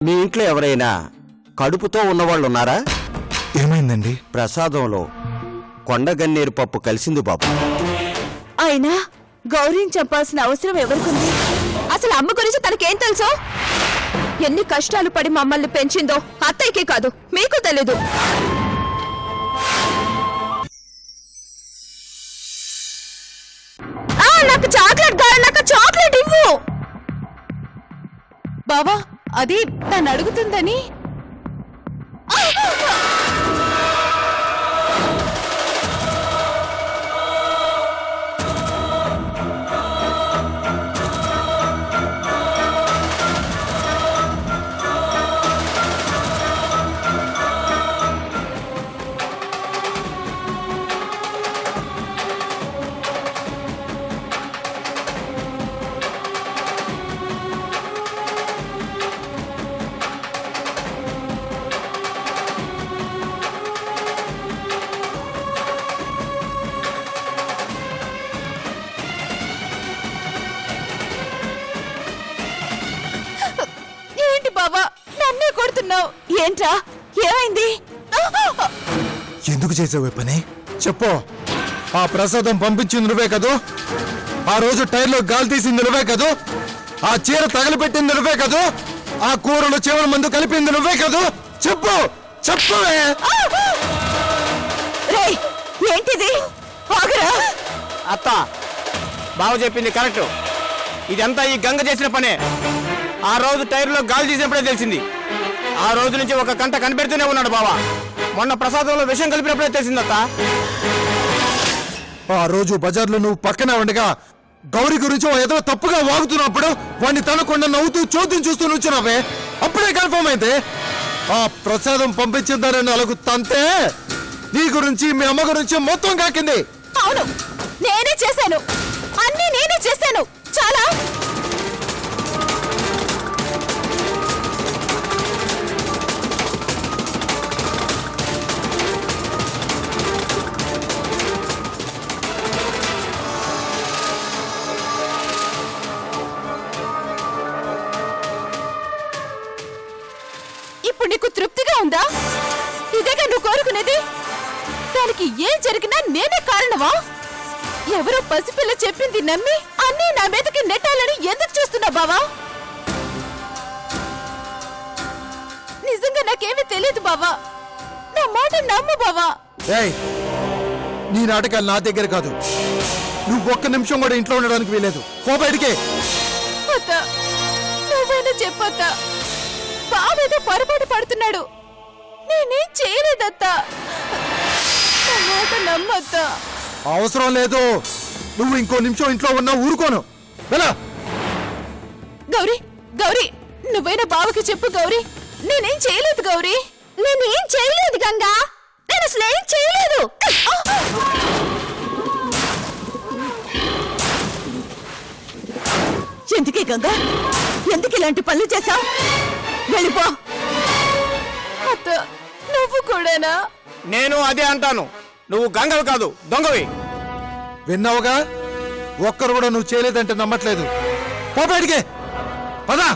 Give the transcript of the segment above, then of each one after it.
మీ ఇంట్లో ఎవరైనా కడుపుతో ఉన్నవాళ్ళు ఉన్నారా? ఏమైందండి? ప్రసాదంలో కొండగన్నేరు పప్పు కలిసింది బాబు. అయినా గౌరీని చెప్పాల్సిన అవసరం ఎవరికుంది? అసలు అమ్మ గురించి తనకేం తెలుసు? ఎన్ని కష్టాలు పడి మమ్మల్ని పెంచిందో అత్తయ్యకే కాదు మీకు తెలీదు. నాకు చాక్లెట్ కావాలి, నాకు చాక్లెట్ ఇవ్వు. బావా, అది తను అడుగుతుందని. ఏంట్రా, ఏమైంది? ఎందుకు చేసావు పని చెప్పు. ఆ ప్రసాదం పంపించింది నువ్వే కదూ? ఆ రోజు టైర్లో గాలి తీసింది నువ్వే కదూ? ఆ చీర తగలబెట్టింది నువ్వే కదూ? ఆ కూరలో చివరి మందు కలిపింది నువ్వే కదూ? చెప్పు చెప్పవే. ఏంటిది? ఆగరా అత్త, బావ చెప్పింది కరెక్ట్. ఇదంతా ఈ గంగ చేసిన పనే. ఆ రోజు టైర్లో గాలి తీసినప్పుడే తెలిసింది. ఆ రోజు నుంచి ఒక కంట కనిపెడుతూనే ఉన్నాడు బావా. మొన్న ప్రసాదంలో విషయం కలిపినప్పుడే తెలిసిందత్త. ఆ రోజు బజార్లో నువ్వు పక్కనే ఉండగా గౌరీ గురించి ఏదో తప్పుగా వాగుతున్నప్పుడు వాడిని తనకుండా నవ్వుతూ చోద్యం చూస్తూ నుంచున్నావే, అప్పుడే కన్ఫర్మ్ అయితే ఆ ప్రసాదం పంపించిందని అలుగు తంతే నీ గురించి మీ అమ్మ గురించి మొత్తం కాకింది. అవును, నేనే చేశాను, అన్నీ నేనే చేశాను. చాలా ఇప్పుడు నీకు తృప్తిగా ఉందా? ఇదేగా నువ్వు కోరుకునేది? దానికి ఏం జరిగినా నేనే కారణమా? ఎవరో పసిపిల్ల చెప్పింది నమ్మి అన్నీ నా మీదకి నెట్టాలని ఎందుకు చూస్తున్నా బావా? నిజంగా నాకేమీ తెలియదు బావా, నా మాట నమ్ము బావా. నీ నాటకాలు నా దగ్గర కాదు. నువ్వు ఒక్క నిమిషం కూడా ఇంట్లో ఉండడానికి వీలేదు. పో బయటికి. అత్త, నువ్వైనా చెప్పత్త. బావేదో పొరపాటు పడుతున్నాడు. నేనేం చేయలేదత్తా, నా మాట నమ్మత్తా. అవసరం లేదు. నువ్వు ఇంకో నిమిషం ఇంట్లో ఉన్నా ఊరుకోను. వెళ్ళా. గౌరీ, గౌరీ, నువ్వైనా బావకి చెప్పు గౌరీ. నేనేం చేయలేదు గౌరీ. నేనేం చేయలేదు గంగా. నేను అసలు ఏం చేయలేదు. ఎందుకే గంగా, ఎందుకు ఇలాంటి పనులు చేశావు? వెళ్ళిపో. అత్త, నువ్వు కూడానా? నేను అదే అంటాను. నువ్వు గంగవి కాదు, దొంగవి. విన్నావుగా? ఒక్కరు కూడా నువ్వు చేయలేదంటే నమ్మట్లేదు. పో బయటికి. పదా.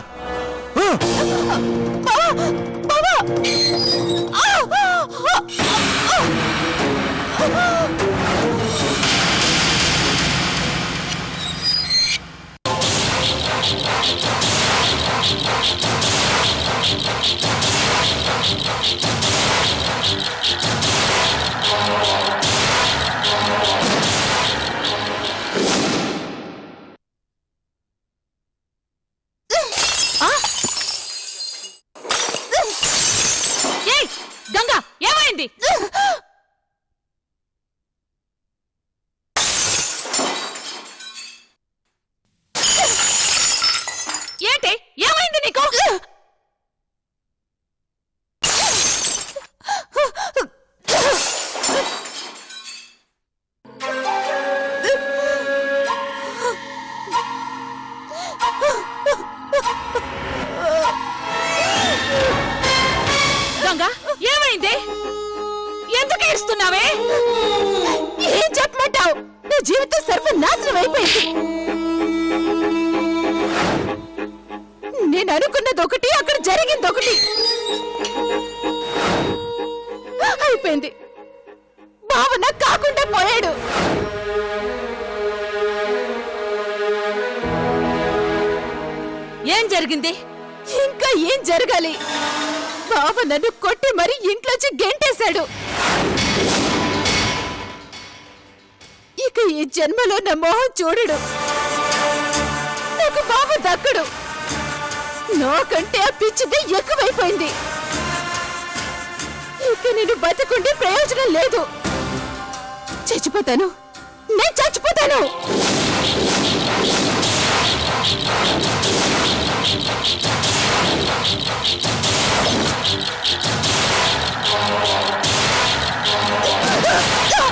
గంగా, ఏమైంది? ఏంటి, ఏమైంది నీకు? గంగా, ఏమైంది? ఎందుకు ఏడుస్తున్నావే? ఏం చెప్పమంటావు? నా జీవితం సర్వనాశనం అయిపోయింది. నేను అనుకున్నది ఒకటి, అక్కడ జరిగింది ఒకటి. అయిపోయింది. భావన కాకుండా పోయాడు. ఏం జరిగింది? ఇంకా ఏం జరగాలి? బావ నన్ను కొట్టి మరి ఇంట్లోంచి గెంటేశాడు. ఇక ఈ జన్మలో నా మొహం చూడడు. నాకు బావ దక్కడు. నాకంటే ఆ పిచ్చిది ఎక్కువైపోయింది. ఇక నేను బతుకుంటే ప్రయోజనం లేదు. చచ్చిపోతాను, నేను చచ్చిపోతాను.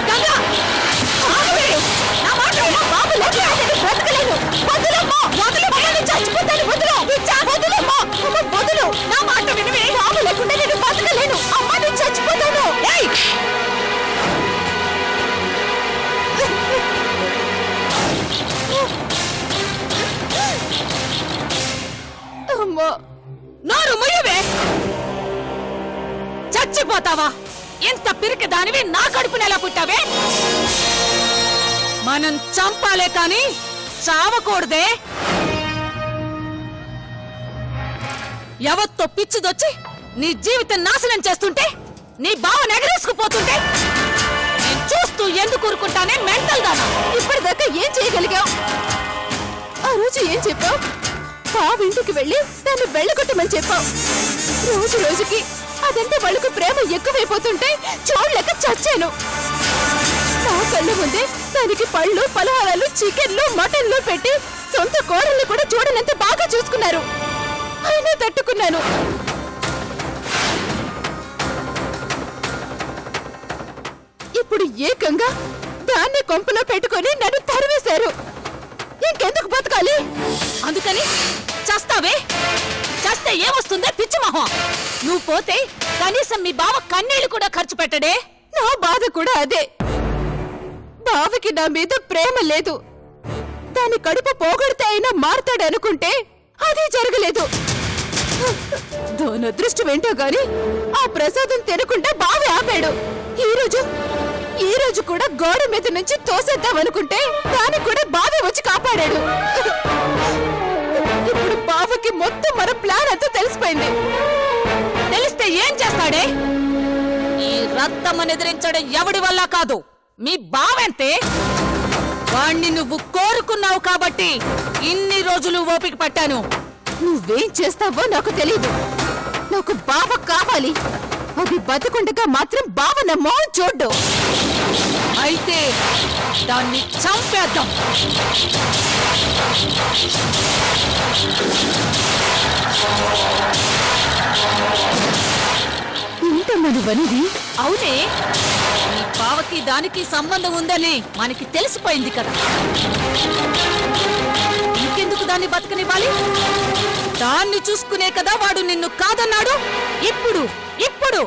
గంగా! ఆగవే! నా మాట విను. బాబు లేకుండా నేను బ్రతకలేను. వదులమ్మా! వదులమ్మా! నేను చచ్చిపోతాను. వదులు! వదులమ్మా! అమ్మ, వదులు! నా మాట వినవే. బాబు లేకుండా నేను బతకలేను. అమ్మ, నేను చచ్చిపోతాను. ఏయ్! అమ్మా! నోరు ముయ్యవే. చచ్చిపోతావా? ఎంత పిరికి దానివి నా కడుపుని ఎలా పుట్టావే? మనం చంపాలే కాని చావకూడదే. ఎవత్తో పిచ్చిదొచ్చి నీ జీవితం నాశనం చేస్తుంటే, నీ బావ ఎగరేసుకుపోతుంటే నేను చూస్తూ ఎందుకు ఊరుకుంటానే? మెంటల్ దానా? ఇప్పటిదాకా ఏం చేయగలిగావు? ఆ రోజు ఏం చెప్పావు? బావ ఇంటికి వెళ్ళి దాన్ని వెళ్ళగొట్టమని చెప్పావు. రోజు రోజుకి అదంటే వాళ్ళకు ప్రేమ ఎక్కువైపోతుంటే చూడలేక చచ్చాను. నా కళ్ళు ముందే దానికి పళ్ళు, పలహారాలు, చికెన్లు, మటన్లు పెట్టి సొంత కోడల్ని కూడా చూడనంత బాగా చూసుకున్నారు. అయినా తట్టుకున్నాను. ఇప్పుడు ఏకంగా దాన్ని కొంపలో పెట్టుకొని నన్ను తరివేశారు. ఇంకెందుకు బతకాలి? అందుకని చస్తావే? చస్తే ఏమొస్తుందే పిచ్చి మొహం. నువ్వు పోతే కనీసం మీ బావ కన్నీళ్లు కూడా ఖర్చు పెట్టడే. నా బాధ కూడా అదే. బావకి నా మీద ప్రేమ లేదు. దాని కడుపు పోగొడితే అయినా మారతాడనుకుంటే అది జరగలేదు. దాని అదృష్టం ఏంటో గాని ఆ ప్రసాదం తినకుండా బావే ఆపాడు. ఈ రోజు కూడా గోడ మీద నుంచి తోసేద్దామనుకుంటే దాన్ని కూడా బావే వచ్చి కాపాడాడు. ఇప్పుడు బావకి మొత్తం మన ప్లాన్ అంతా తెలిసిపోయింది. తెలిస్తే ఏం చేస్తాడే? ఈ రక్తమని ఎదిరించడం ఎవడి వల్ల కాదు, మీ బావంతే. వాణ్ణి నువ్వు కోరుకున్నావు కాబట్టి ఇన్ని రోజులు ఓపిక పట్టాను. నువ్వేం చేస్తావో నాకు తెలీదు. నాకు బావ కావాలి. అది బతుకుండగా మాత్రం బావ నా మొహం చూడ్డు. అయితే దాన్ని చంపేద్దాం. ఏంటమ్మా నువ్వనేది? అవునే, ఈ బావకి దానికి సంబంధం ఉందని మనకి తెలిసిపోయింది కదా. ఇంకెందుకు దాన్ని బతకనివ్వాలి? దాన్ని చూసుకునే కదా వాడు నిన్ను కాదన్నాడు. ఇప్పుడు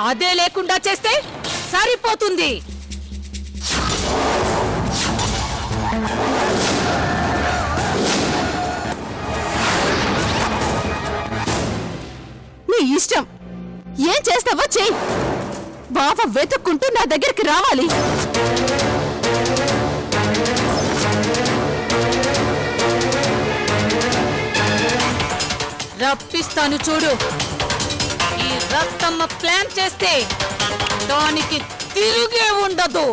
అదే లేకుండా చేస్తే సరిపోతుంది. నీ ఇష్టం. ఏం చేస్తావో చెయ్యి. బావ వెతుక్కుంటూ నా దగ్గరికి రావాలి. రప్పిస్తాను చూడు. ఈ రక్తమ్మ ప్లాన్ చేస్తే దానికి తిరిగే ఉండదు.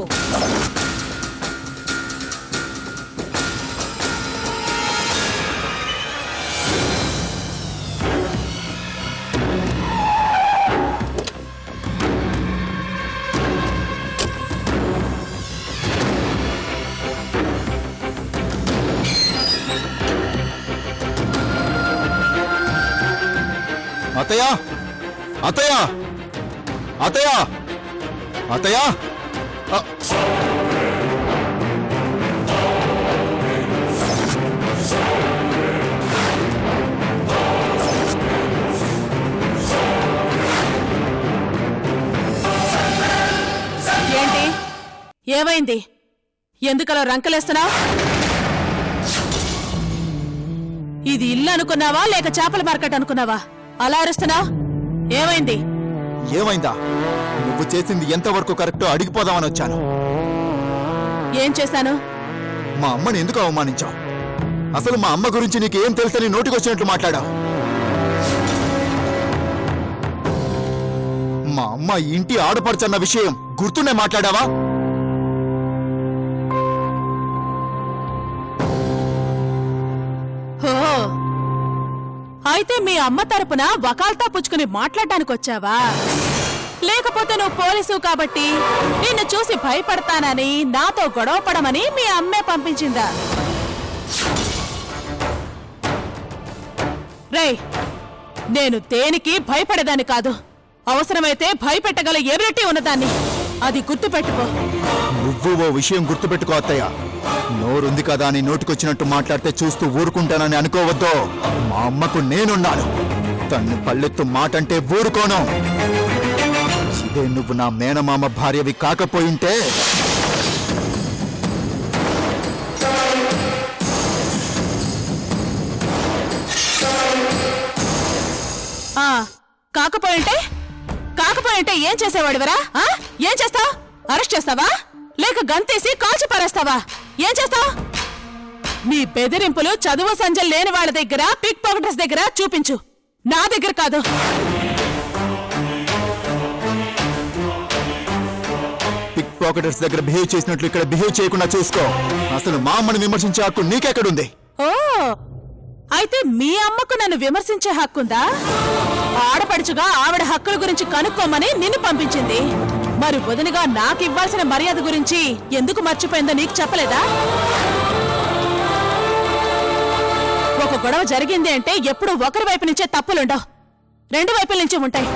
అత్తయ్య, అత్తయ్య, అత్తయ్య, అత్తయ్య. ఏంటి? ఏమైంది? ఎందుకలా రంకలేస్తున్నావు? ఇది ఇల్లు అనుకున్నావా లేక చేపల మార్కెట్ అనుకున్నావా? అలా అరుస్తున్నావు, ఏమైంది? ఏమైందా? నువ్వు చేసింది ఎంతవరకు కరెక్టో అడిగిపోదామని వచ్చాను. ఏం చేశాను? మా అమ్మని ఎందుకు అవమానించావు? అసలు మా అమ్మ గురించి నీకేం తెలుసని నోటికొచ్చినట్లు మాట్లాడావు. మా అమ్మ ఈ ఇంటి ఆడపడుచన్న విషయం గుర్తుండే మాట్లాడావా? హో, అయితే మీ అమ్మ తరపున వకాల్తా పుచ్చుకుని మాట్లాడటానికి వచ్చావా? లేకపోతే నువ్వు పోలీసు కాబట్టి నిన్ను చూసి భయపడతానని, నాతో గొడవ పడమని మీ అమ్మే పంపించిందా? రేయ్, నేను దేనికి భయపడేదాన్ని కాదు. అవసరమైతే భయపెట్టగల ఎబిలిటీ ఉన్నదాన్ని. అది గుర్తుపెట్టుకో. నువ్వు ఓ విషయం గుర్తుపెట్టుకో అత్తయ్య. నోరుంది కదా అని నోటికొచ్చినట్టు మాట్లాడితే చూస్తూ ఊరుకుంటానని అనుకోవద్దు. మా అమ్మకు నేనున్నాను. తన్ను పల్లెత్తు మాటంటే ఊరుకోను. ఇదే నువ్వు నా మేనమామ భార్యవి కాకపోయింటే కాకపోయింటే ఏం చేసేవాడివరా? ఏం చేస్తావు? అరెస్ట్ చేస్తావా లేక గంతేసి కాల్చి పారేస్తావా? ఏం చేస్తావు? మీ బెదిరింపులు చదువు సంజలు లేని వాళ్ళ దగ్గర, పిక్ పాకెటర్స్ దగ్గర చూపించు, నా దగ్గర కాదు. పిక్ పాకెటర్స్ దగ్గర బిహేవ్ చేసినట్లు ఇక్కడ బిహేవ్ చేయకుండా చూసుకో. అసలు మా అమ్మని విమర్శించే హక్కు నీకెక్కడుంది? ఓ, అయితే మీ అమ్మకు నన్ను విమర్శించే హక్కుందా? ఆడపడుచుగా ఆవిడ హక్కుల గురించి కనుక్కోమని నిన్ను పంపించింది. మరి వదినగా నాకివ్వాల్సిన మర్యాద గురించి ఎందుకు మర్చిపోయిందో నీకు చెప్పలేదా? ఒక గొడవ జరిగింది అంటే ఎప్పుడు ఒకరి వైపు నుంచే తప్పులుండవు, రెండు వైపుల నుంచి ఉంటాయి.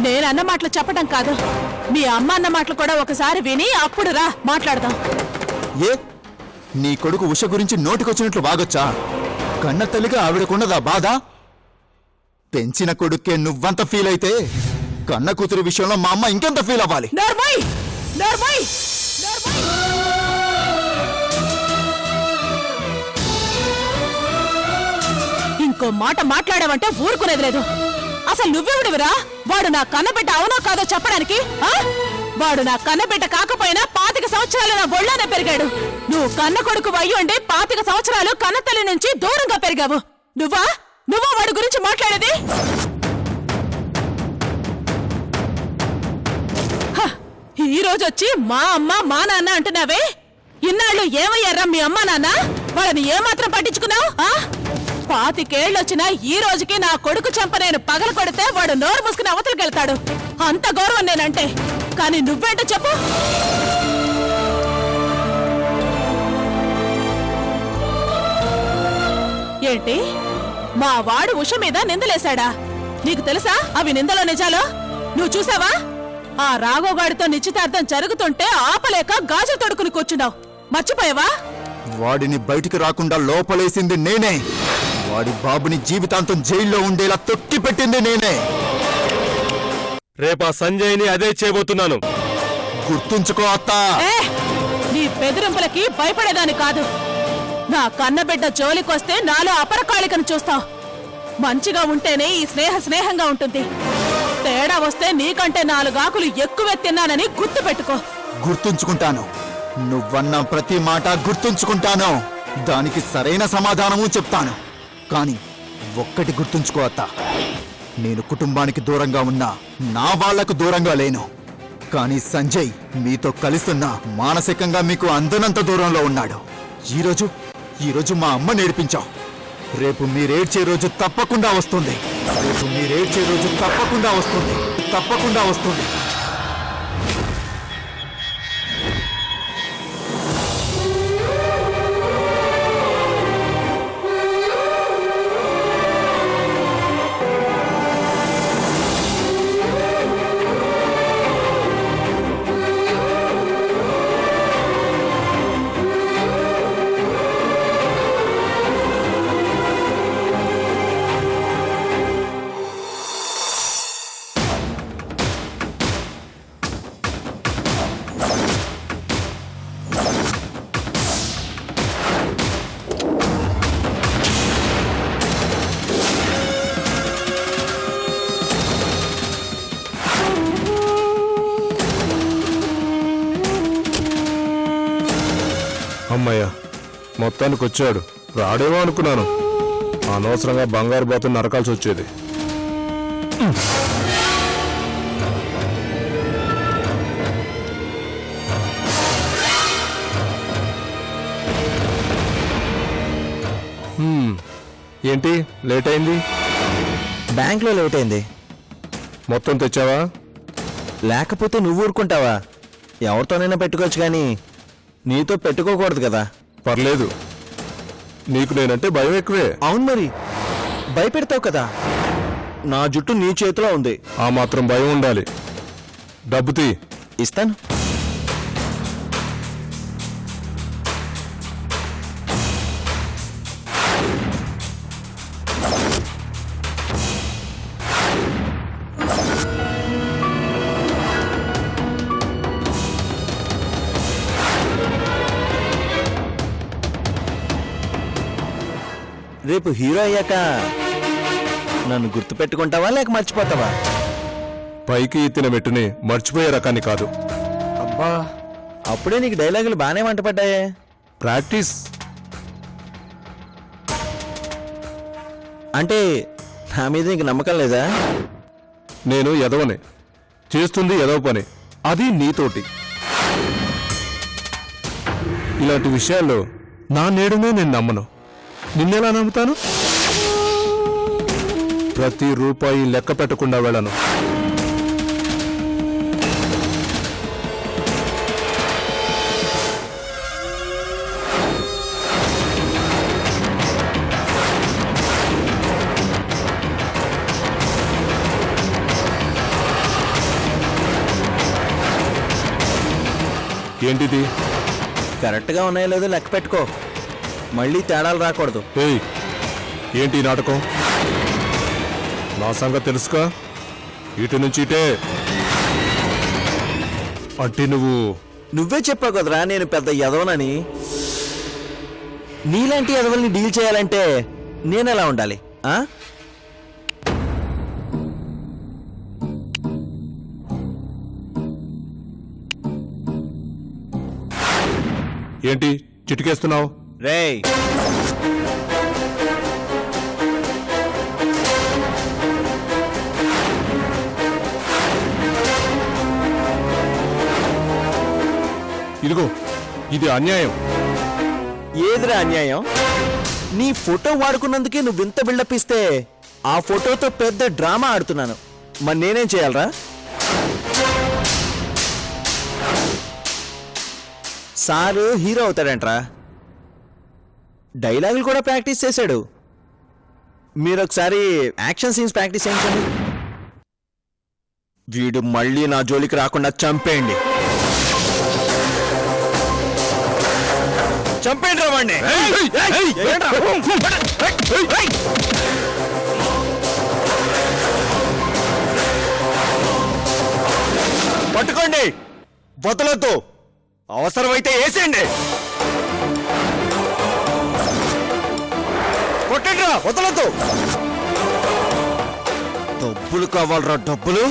నేను అన్న మాటలు చెప్పడం కాదు, మీ అమ్మ అన్న మాటలు కూడా ఒకసారి విని అప్పుడు రా మాట్లాడదాం. ఏ నీ కొడుకు ఉష గురించి నోటికొచ్చినట్లు వాగొచ్చా? కన్న తల్లిగా ఆవిడకున్నదా బాధ? పెంచిన కొడుక్కే నువ్వంత ఫీల్ అయితే కన్న కూతురు విషయంలో మా అమ్మ ఇంకెంత ఫీల్ అవ్వాలి? నర్మయ్, నర్మయ్, నర్మయ్. ఇంకో మాట మాట్లాడావంటే ఊరుకునేది లేదు. అసలు నువ్వెవడివిరా? వాడు నా కన్నబిడ్డ అవునో కాదో చెప్పడానికి? వాడు నా కన్నబిడ్డ కాకపోయినా 25 సంవత్సరాలు నా ఒళ్ళోనే పెరిగాడు. నువ్వు కన్న కొడుకు అయ్యుండి 25 సంవత్సరాలు కన్నతల్లి నుంచి దూరంగా పెరిగావు. నువ్వా వాడి గురించి మాట్లాడేది? ఈ రోజొచ్చి మా అమ్మ మా నాన్న అంటున్నావే, ఇన్నాళ్ళు ఏమయ్యారా మీ అమ్మ నాన్న? వాళ్ళని ఏమాత్రం పట్టించుకున్నావు? 25 ఏళ్ళొచ్చినా ఈ రోజుకి నా కొడుకు చెంప నేను పగల కొడితే వాడు నోరు మూసుకుని అవతలకెళ్తాడు. అంత గౌరవం నేనంటే. కానీ నువ్వేంటో చెప్పు. ఏంటి, మా వాడు ఉష మీద నిందలేశాడా? నీకు తెలుసా అవి నిందలో నిజాలో? నువ్వు చూసావా? ఆ రాఘవగాడితో నిశ్చితార్థం జరుగుతుంటే ఆపలేక గాజు తొడుకుని కూర్చున్నావు. మర్చిపోయావా? వాడిని బయటికి రాకుండా లోపలేసింది నేనే. వాడి బాబుని జీవితాంతం జైల్లో ఉండేలా తొక్కి పెట్టింది నేనే. రేపా సంజయ్ని అదే చేయబోతున్నాను. గుర్తుంచుకో అత్తా. నీ బెదిరింపులకి భయపడేదాన్ని కాదు. నా కన్నబిడ్డ జోలికొస్తే నాలో అపరకాళికను చూస్తావు. మంచిగా ఉంటేనే ఈ స్నేహంగా ఉంటుంది. తేడా వస్తే నీకంటే 4 ఆకులు ఎక్కువే తిన్నానని గుర్తు పెట్టుకో. గుర్తుంచుకుంటాను. నువ్వన్న ప్రతి మాట గుర్తుంచుకుంటాను. దానికి సరైన సమాధానము చెప్తాను. కానీ ఒక్కటి గుర్తుంచుకో అత్త, నేను కుటుంబానికి దూరంగా ఉన్నా నా వాళ్లకు దూరంగా లేను. కానీ సంజయ్ మీతో కలిస్తున్నా మానసికంగా మీకు అందనంత దూరంలో ఉన్నాడు. ఈరోజు మా అమ్మ నేర్పించావు. రేపు మీరేడ్చే రోజు తప్పకుండా వస్తుంది. తప్పకుండా వస్తుంది. అమ్మయ్య, మొత్తానికి వచ్చాడు. రాడేమో అనుకున్నాను. అనవసరంగా బంగారు బాతులు నరకాల్సి వచ్చేది. ఏంటి లేట్ అయింది? బ్యాంక్లో లేట్ అయింది. మొత్తం తెచ్చావా? లేకపోతే నువ్వు ఊరుకుంటావా? ఎవరితోనైనా పెట్టుకోవచ్చు కానీ నీతో పెట్టుకోకూడదు కదా. పర్లేదు, నీకు నేనంటే భయం ఎక్కువే. అవును మరి, భయపెడతావు కదా. నా జుట్టు నీ చేతిలో ఉంది. ఆ మాత్రం భయం ఉండాలి. డబ్బు తీ. ఇస్తాను. రేపు హీరో అయ్యాక నన్ను గుర్తు పెట్టుకుంటావా లేక మర్చిపోతావా? పైకి ఎత్తిన మెట్టుని మర్చిపోయే రకాన్ని కాదు. అబ్బా, అప్పుడే నీకు డైలాగులు బాగానే వంటపడ్డాయే. ప్రాక్టీస్. అంటే నా మీద నీకు నమ్మకం లేదా? నేను ఎదవనే, చేస్తుంది ఎదవ పని, అది నీతోటి. ఇలాంటి విషయాల్లో నా నేడునే నేను నమ్మను. నిన్నెలా నమ్ముతాను? ప్రతి రూపాయి లెక్క పెట్టకుండా వెళ్ళను. ఏంటిది? కరెక్ట్గా ఉన్నాయో లేదో లెక్క పెట్టుకో, మళ్ళీ తేడాలు రాకూడదు. ఏయ్, ఏంటి ఈ నాటకం? నా సంగతి తెలుసుగా. ఇటు నుంచి ఇటే. అంటే నువ్వే చెప్పావు కదరా నేను పెద్ద ఎదవనని. నీలాంటి ఎదవల్ని డీల్ చేయాలంటే నేనెలా ఉండాలి? ఆ ఏంటి చిటికేస్తున్నావు? రేయ్, ఇదిగో, ఇది అన్యాయం. ఏదిరా అన్యాయం? నీ ఫోటో వాడుకున్నందుకే నువ్వు ఇంత బిల్డప్ ఇస్తే ఆ ఫోటోతో పెద్ద డ్రామా ఆడుతున్నాను. మరి నేనేం చేయాలరా? సారు హీరో అవుతాడంట్రా. డైలాగులు కూడా ప్రాక్టీస్ చేశాడు. మీరు ఒకసారి యాక్షన్ సీన్స్ ప్రాక్టీస్ చేయించండి. వీడు మళ్ళీ నా జోలికి రాకుండా చంపేయండి. చంపేయండి రా వాణ్ణి. పట్టుకోండి, వదలొద్దు. అవసరమైతే వేసేయండి. కొట్టండి రా, వదలొద్దు. డబ్బులు కావాలరా, డబ్బులు.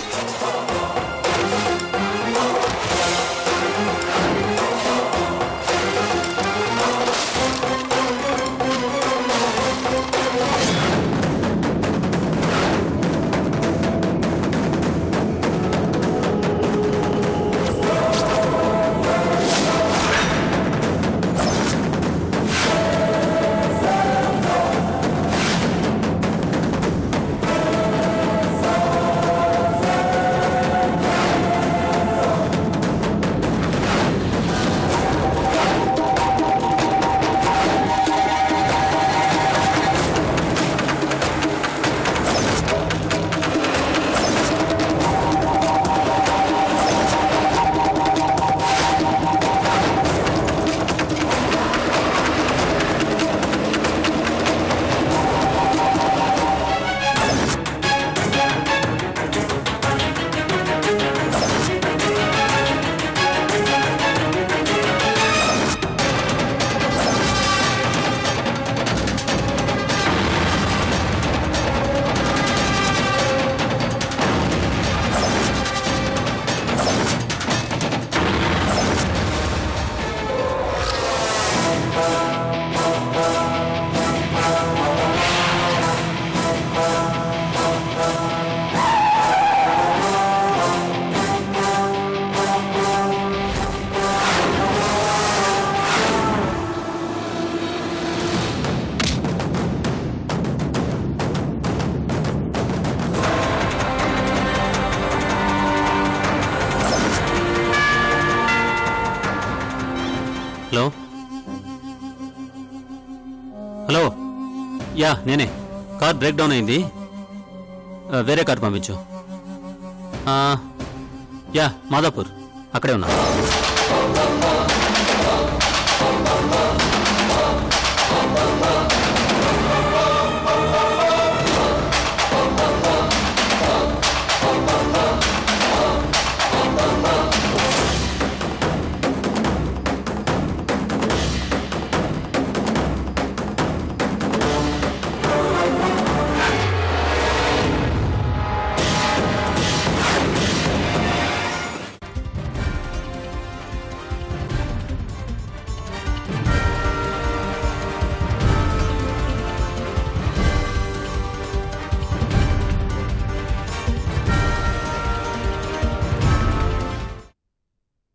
హలో హలో యా నేనే కార్ బ్రేక్ డౌన్ అయింది వేరే కార్ పంపించు యా మాదాపూర్ అక్కడే ఉన్నా